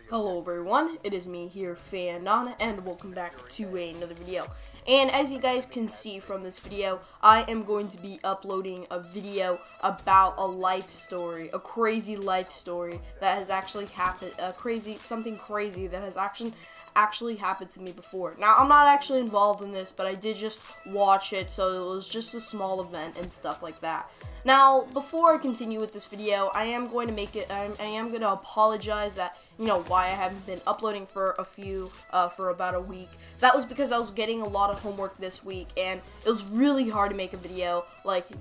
Hello everyone, it is me here, Fanon, and welcome back to another video. And as you guys can see from this video, I am going to be uploading a video about a life story, a crazy life story that has actually happened, something crazy that has actually happened to me before. Now, I'm not actually involved in this, but I did just watch it, so it was just a small event and stuff like that. Now, before I continue with this video, I am going to apologize that, why I haven't been uploading for about a week. That was because I was getting a lot of homework this week, and it was really hard to make a video,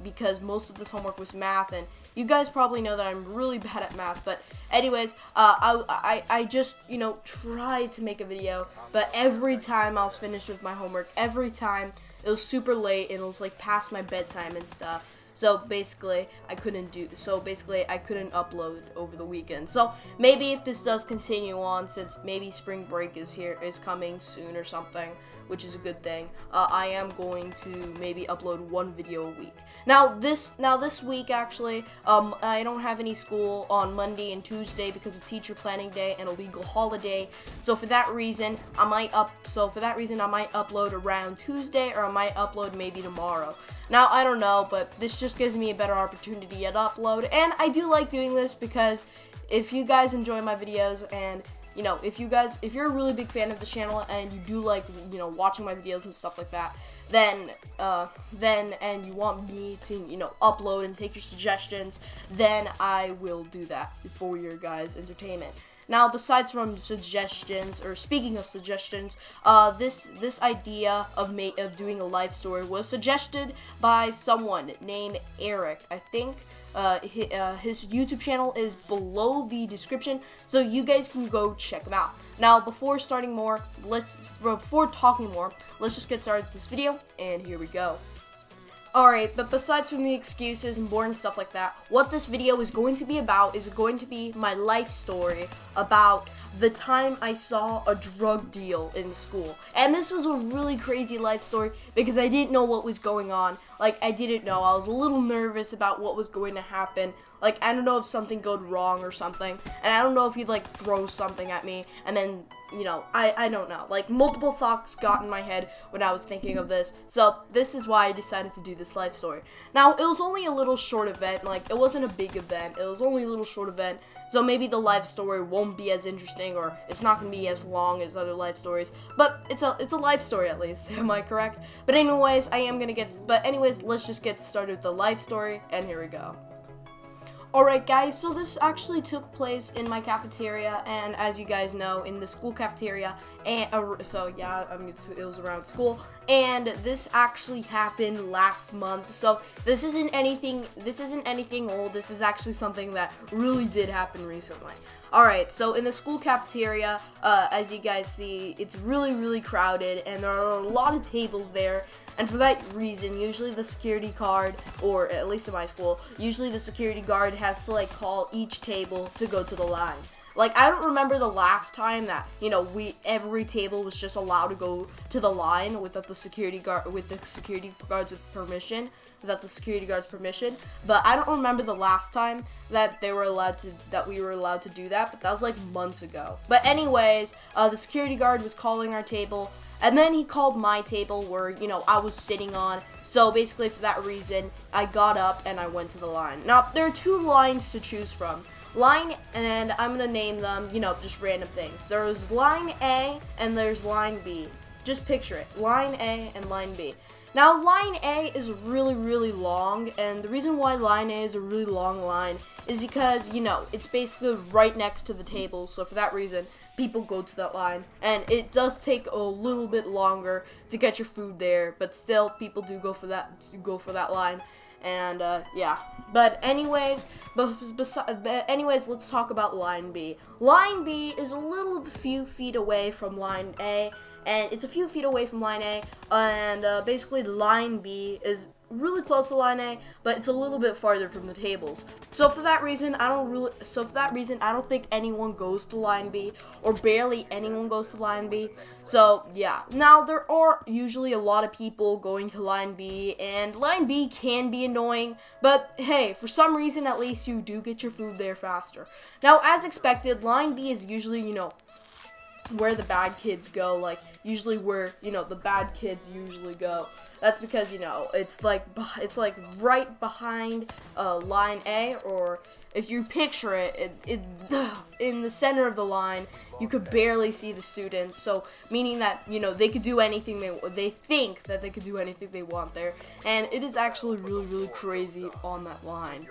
because most of this homework was math, and you guys probably know that I'm really bad at math, but anyways, I just, tried to make a video, but every time I was finished with my homework, every time it was super late, and it was, past my bedtime and stuff. So basically, I couldn't upload over the weekend. So maybe if this does continue on, since maybe spring break is coming soon or something, which is a good thing, I am going to maybe upload one video a week. Now this week actually, I don't have any school on Monday and Tuesday because of teacher planning day and a legal holiday. So for that reason, I might upload around Tuesday, or I might upload maybe tomorrow. Now, I don't know, but this just gives me a better opportunity to upload, and I do like doing this because if you guys enjoy my videos, and if you're a really big fan of the channel and you do like, watching my videos and stuff like that, then and you want me to, upload and take your suggestions, then I will do that for your guys' entertainment. Now, besides from suggestions, or speaking of suggestions, this idea of doing a life story was suggested by someone named Eric. I think his YouTube channel is below the description, so you guys can go check him out. Now, before talking more, let's just get started with this video, and here we go. Alright, but besides from the excuses and boring stuff like that, what this video is going to be about is going to be my life story about the time I saw a drug deal in school. And this was a really crazy life story because I didn't know what was going on. I didn't know. I was a little nervous about what was going to happen. I don't know if something goes wrong or something. And I don't know if he'd, throw something at me. And then, I don't know. Multiple thoughts got in my head when I was thinking of this. So, this is why I decided to do this life story. Now, it was only a little short event. It wasn't a big event. It was only a little short event. So maybe the life story won't be as interesting, or it's not going to be as long as other life stories, but it's a life story at least, am I correct? But anyways, let's just get started with the life story, and here we go. Alright guys, so this actually took place in my cafeteria, and as you guys know, in the school cafeteria, and it was around school, and this actually happened last month. So this isn't anything old. This is actually something that really did happen recently. Alright, so in the school cafeteria, as you guys see, it's really crowded, and there are a lot of tables there. And for that reason, usually the security guard, or at least in my school, usually the security guard has to call each table to go to the line. I don't remember the last time that, every table was just allowed to go to the line without the security guard's permission, but I don't remember the last time that we were allowed to do that, but that was months ago. But anyways, the security guard was calling our table, and then he called my table where, I was sitting on. So basically for that reason, I got up and I went to the line. Now, there are two lines to choose from. Line, and I'm going to name them, just random things. There's line A and there's line B. Just picture it. Line A and line B. Now, line A is really long, and the reason why line A is a really long line is because, it's basically right next to the table, so for that reason, people go to that line, and it does take a little bit longer to get your food there, but still, people do go for that line, and, yeah. But anyways, let's talk about line B. Line B is a few feet away from line A, and it's a few feet away from line A, and basically line B is really close to line A, but it's a little bit farther from the tables. So for that reason, I don't think anyone goes to line B, or barely anyone goes to line B. So yeah, now there are usually a lot of people going to line B, and line B can be annoying, but hey, for some reason at least you do get your food there faster. Now, as expected, line B is usually, where the bad kids go, like usually where the bad kids usually go. That's because it's like right behind line A, or if you picture it, in the center of the line, you could barely see the students. So meaning that they could do anything they think that they could do anything they want there, and it is actually really crazy on that line.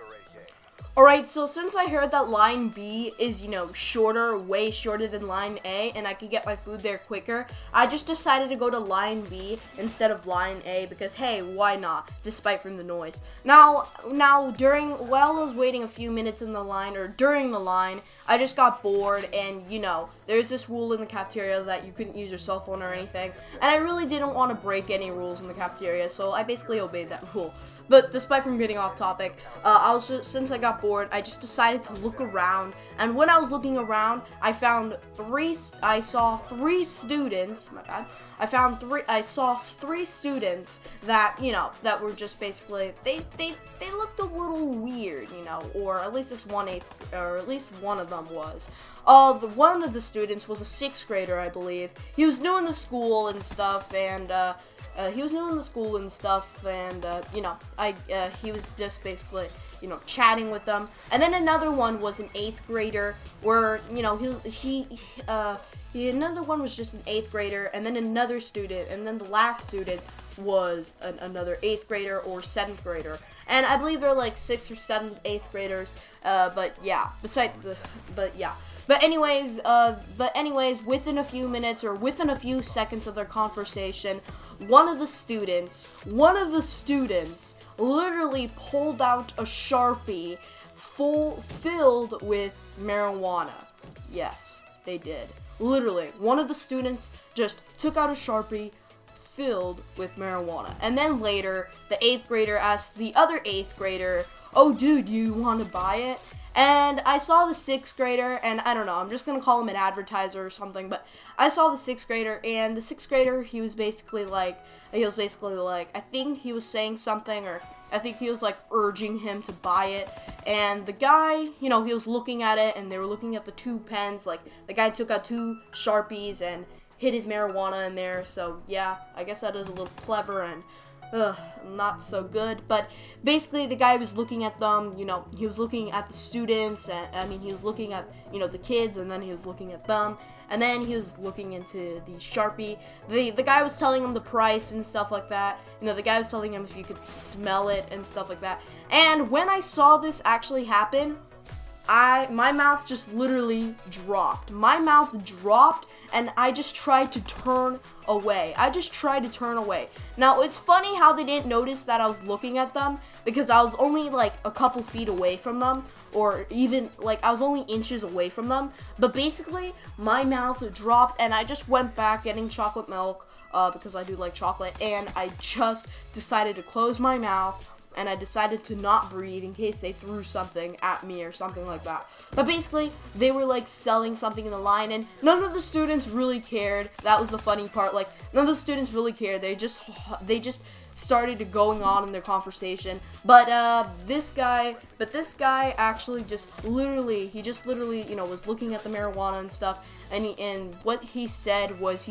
Alright, so since I heard that line B is, shorter, way shorter than line A, and I could get my food there quicker, I just decided to go to line B instead of line A, because hey, why not, despite from the noise. Now, while I was waiting a few minutes in the line, or during the line, I just got bored, and there's this rule in the cafeteria that you couldn't use your cell phone or anything, and I really didn't want to break any rules in the cafeteria, so I basically obeyed that rule. But despite from getting off topic, since I got bored, I just decided to look around, and when I was looking around, I saw three students that, that were just basically, they looked a little weird, or at least one of them was. One of the students was a 6th grader, I believe. He was new in the school and stuff, and, he was just basically, chatting with them. And then another one was an 8th grader, where, another one was just an 8th grader, and then another student, and then the last student was another 8th grader or 7th grader. And I believe they're like 6th or 7th, 8th graders, but anyways, within a few minutes or within a few seconds of their conversation, one of the students literally pulled out a Sharpie filled with marijuana. Yes, they did. Literally, one of the students just took out a Sharpie filled with marijuana. And then later, the 8th grader asked the other 8th grader, "Oh, dude, you want to buy it?" And I saw the 6th grader, and I don't know, I'm just going to call him an advertiser or something, but I saw the 6th grader, and the 6th grader, he was basically like, I think he was saying something, or I think he was like urging him to buy it, and the guy, he was looking at it, and they were looking at the 2 pens, like, the guy took out 2 Sharpies and hid his marijuana in there, so yeah, I guess that is a little clever, and not so good. But basically the guy was looking at them, he was looking at the students, and he was looking at, the kids, and then he was looking at them, and then he was looking into the Sharpie. The guy was telling him the price and stuff like that. The guy was telling him if you could smell it and stuff like that. And when I saw this actually happen, my mouth just literally dropped. My mouth dropped, and I just tried to turn away. Now, it's funny how they didn't notice that I was looking at them, because I was only like a couple feet away from them, or even like I was only inches away from them. But basically, my mouth dropped, and I just went back getting chocolate milk, because I do like chocolate, and I just decided to close my mouth, and I decided to not breathe in case they threw something at me or something like that. But basically, they were like selling something in the line, and none of the students really cared. That was the funny part. Like, none of the students really cared. They just started going on in their conversation. But this guy actually just literally, was looking at the marijuana and stuff, and what he said was,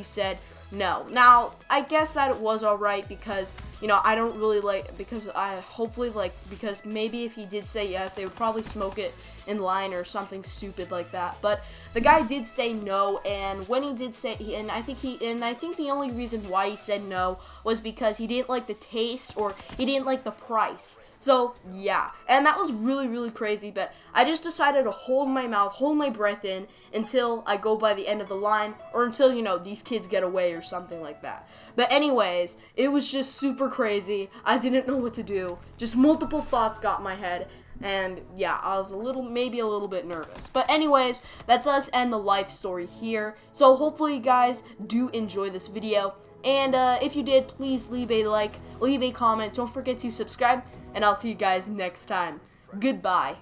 no. Now, I guess that it was alright, because, I don't really because maybe if he did say yes, they would probably smoke it in line or something stupid like that. But the guy did say no, and when he did say, I think the only reason why he said no was because he didn't like the taste, or he didn't like the price. So, yeah, and that was really crazy, but I just decided to hold my breath in until I go by the end of the line, or until, these kids get away or something like that. But anyways, it was just super crazy. I didn't know what to do. Just multiple thoughts got in my head, and yeah, I was maybe a little bit nervous. But anyways, that does end the life story here. So hopefully you guys do enjoy this video, and if you did, please leave a like, leave a comment, don't forget to subscribe, and I'll see you guys next time. Goodbye.